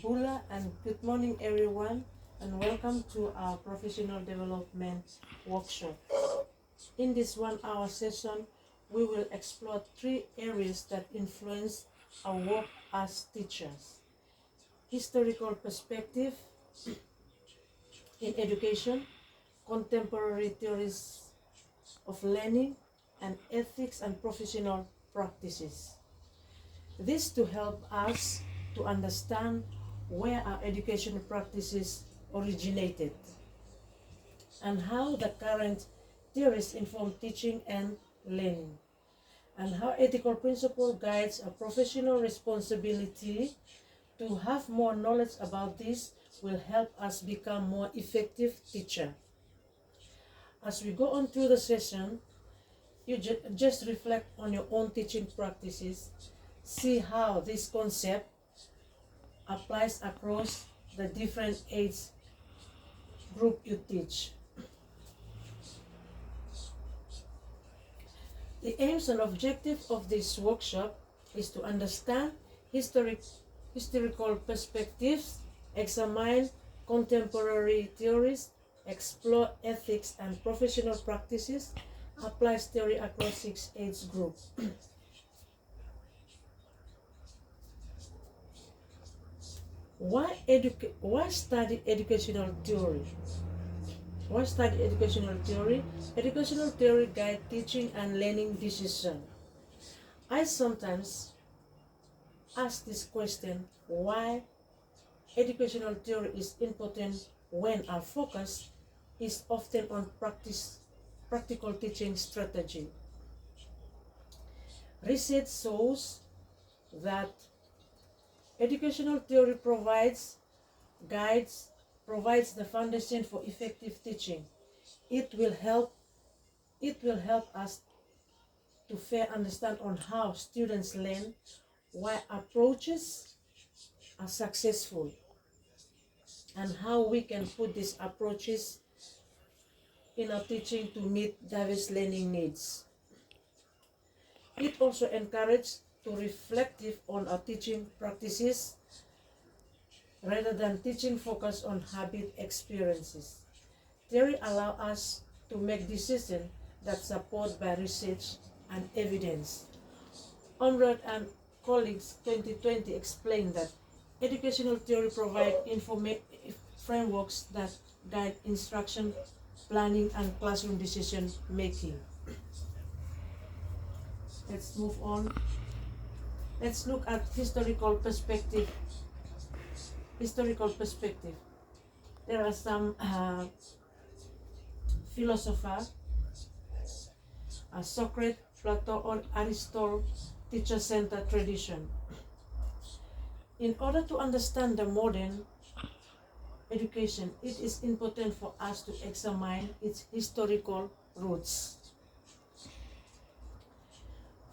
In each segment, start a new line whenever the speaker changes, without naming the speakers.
Bula, and good morning everyone, and welcome to our professional development workshop. In this 1 hour session, we will explore 3 areas that influence our work as teachers: historical perspective in education, contemporary theories of learning, and ethics and professional practices. This to help us to understand where our education practices originated and how the current theories inform teaching and learning, and how ethical principle guides a professional responsibility. To have more knowledge about this will help us become more effective teacher. As we go on through the session, you just reflect on your own teaching practices, see how this concept applies across the different age group you teach. The aims and objective of this workshop is to understand historical perspectives, examine contemporary theories, explore ethics and professional practices, applies theory across 6 age groups. Why study educational theory? Why study educational theory? Educational theory guides teaching and learning decision. I sometimes ask this question, why educational theory is important when our focus is often on practical teaching strategy. Research shows that educational theory provides the foundation for effective teaching. It will help us to fair understand on how students learn, why approaches are successful, and how we can put these approaches in our teaching to meet diverse learning needs. It also encourages to reflective on our teaching practices rather than teaching focus on habit experiences. Theory allows us to make decisions that support by research and evidence. Onward and colleagues 2020 explained that educational theory provides frameworks that guide instruction, planning, and classroom decision making. Let's move on. Let's look at historical perspective. There are some philosophers, Socrates, Plato, or Aristotle, teacher-centered tradition. In order to understand the modern education, it is important for us to examine its historical roots.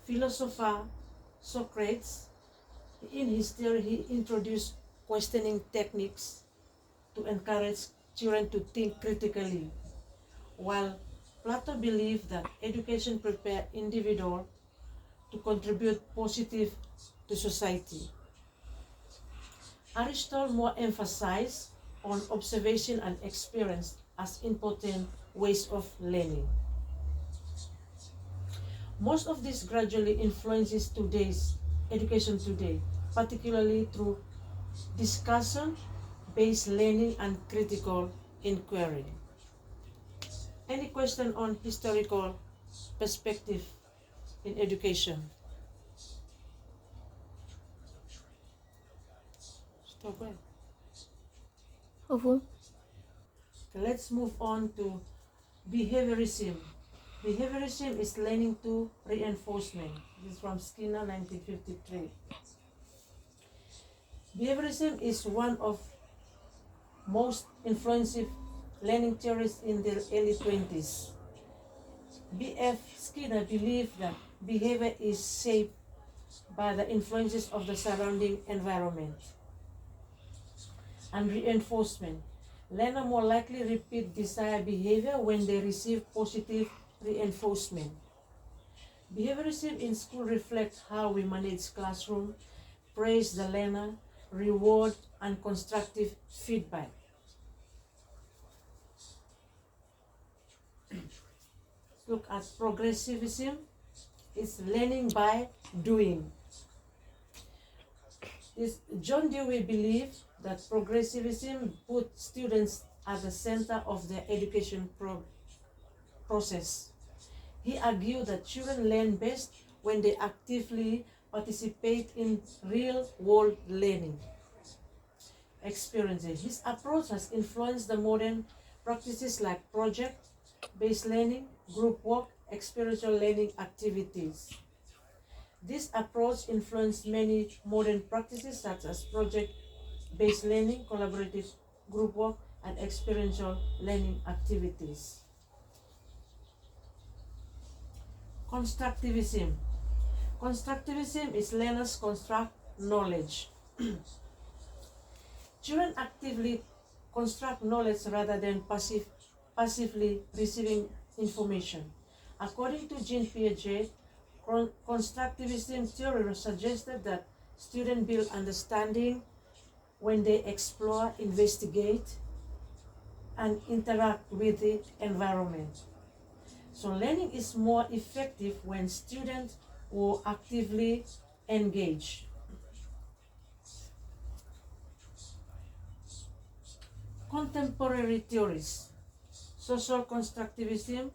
Philosopher Socrates, in his theory, he introduced questioning techniques to encourage children to think critically, while Plato believed that education prepared individuals to contribute positive to society. Aristotle more emphasized on observation and experience as important ways of learning. Most of this gradually influences today's education today, particularly through discussion-based learning and critical inquiry. Any question on historical perspective in education? Stop there.
Okay,
Let's move on to behaviorism. Behaviorism is learning to reinforcement. This is from Skinner, 1953. Behaviorism is one of most influential learning theories in the early 20s. B.F. Skinner believed that behavior is shaped by the influences of the surrounding environment. And reinforcement. Learners more likely repeat desired behavior when they receive positive reinforcement. Behaviorism in school reflects how we manage classroom, praise the learner, reward, and constructive feedback. Look at progressivism. It's learning by doing. John Dewey believed that progressivism put students at the center of their education process. He argued that children learn best when they actively participate in real-world learning experiences. His approach has influenced the modern practices like project-based learning, group work, experiential learning activities. This approach influenced many modern practices such as project-based learning, collaborative group work, and experiential learning activities. Constructivism. Constructivism is learners construct knowledge. Children actively construct knowledge rather than passively receiving information. According to Jean Piaget, constructivism theory suggested that students build understanding when they explore, investigate, and interact with the environment. So learning is more effective when students will actively engage. Contemporary theories: social constructivism,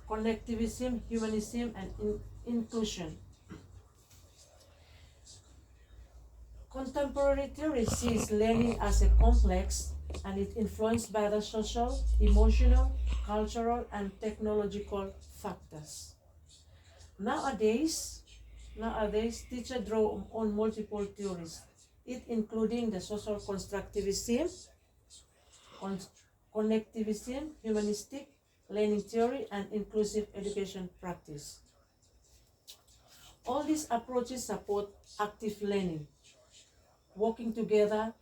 connectivism, humanism, and inclusion. Contemporary theory sees learning as a complex, and it influenced by the social, emotional, cultural, and technological factors. Nowadays, teachers draw on multiple theories, it including the social constructivism, connectivism, humanistic learning theory, and inclusive education practice. All these approaches support active learning, working together,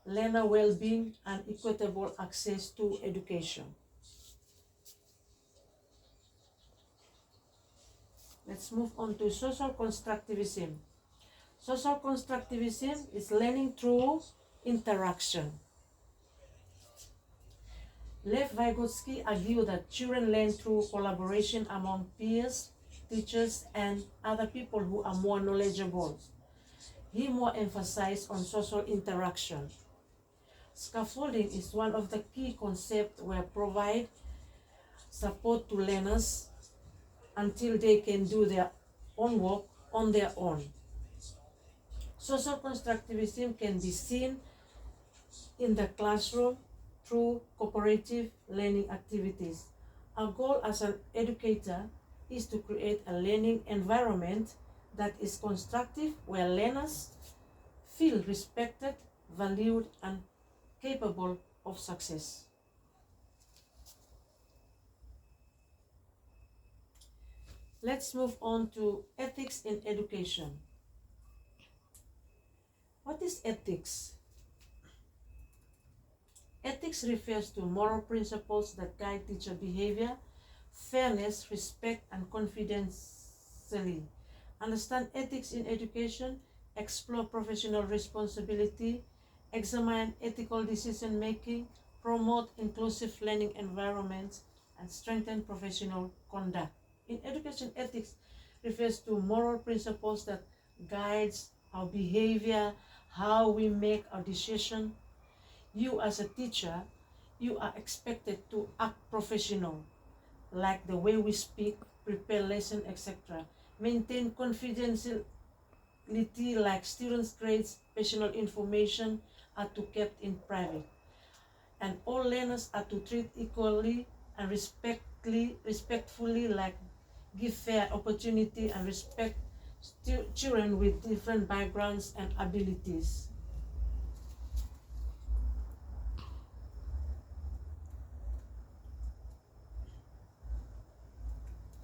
learner well-being, and equitable access to education. Let's move on to social constructivism. Social constructivism is learning through interaction. Lev Vygotsky argued that children learn through collaboration among peers, teachers, and other people who are more knowledgeable. He more emphasized on social interaction. Scaffolding is one of the key concepts where provide support to learners until they can do their own work on their own. Social constructivism can be seen in the classroom through cooperative learning activities. Our goal as an educator is to create a learning environment that is constructive, where learners feel respected, valued, and capable of success. Let's move on to ethics in education. What is ethics? Ethics refers to moral principles that guide teacher behavior, fairness, respect, and confidentiality. Understand ethics in education, explore professional responsibility, examine ethical decision making, promote inclusive learning environments, and strengthen professional conduct. In education, ethics refers to moral principles that guides our behavior, how we make our decision. You as a teacher, you are expected to act professional, like the way we speak, prepare lesson, etc. Maintain confidentiality, like students' grades, personal information are to kept in private. And all learners are to treat equally and respectfully, like give fair opportunity and respect children with different backgrounds and abilities.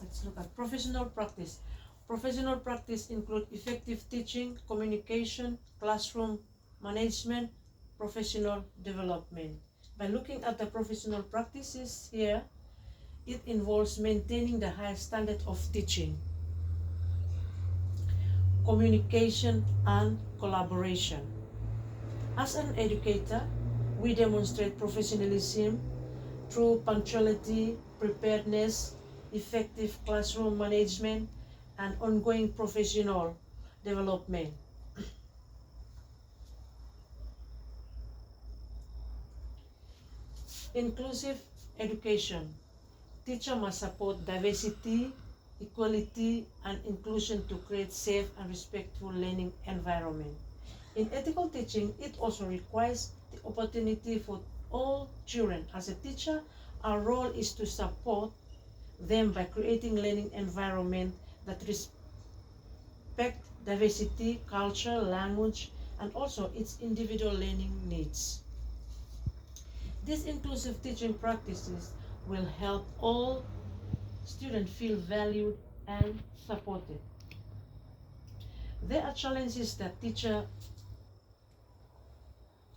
Let's look at professional practice. Professional practice include effective teaching, communication, classroom management, professional development. By looking at the professional practices here, it involves maintaining the high standard of teaching, communication, and collaboration. As an educator, we demonstrate professionalism through punctuality, preparedness, effective classroom management, and ongoing professional development. Inclusive education. Teacher must support diversity, equality, and inclusion to create safe and respectful learning environment. In ethical teaching, it also requires the opportunity for all children. As a teacher, our role is to support them by creating learning environment that respect diversity, culture, language, and also its individual learning needs. These inclusive teaching practices will help all students feel valued and supported. There are challenges that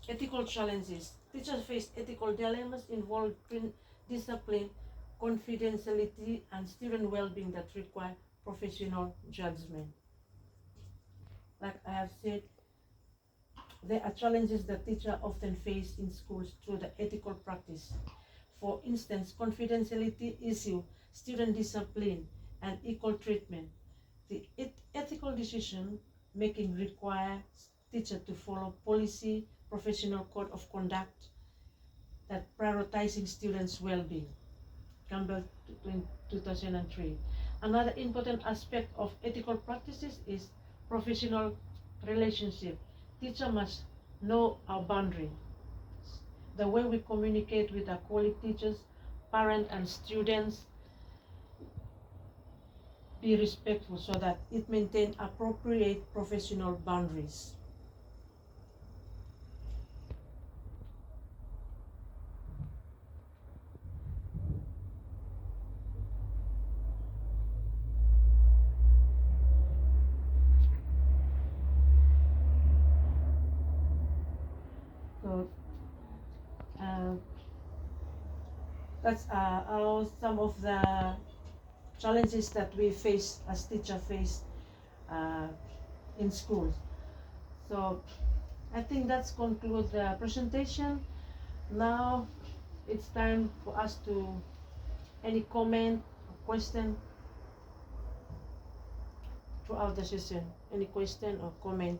ethical challenges. Teachers face ethical dilemmas involving discipline, confidentiality, and student well-being that require professional judgment. Like I have said, there are challenges that teachers often face in schools through the ethical practice. For instance, confidentiality issue, student discipline, and equal treatment. The ethical decision making requires teachers to follow policy, professional code of conduct that prioritizing students' well-being. Campbell 2003. Another important aspect of ethical practices is professional relationship. Teacher must know our boundary. The way we communicate with our colleague teachers, parents, and students, be respectful so that it maintains appropriate professional boundaries. So that's some of the challenges that we face as teacher face in schools. So I think that's concludes the presentation. Now it's time for us to any comment or question throughout the session. Any question or comment?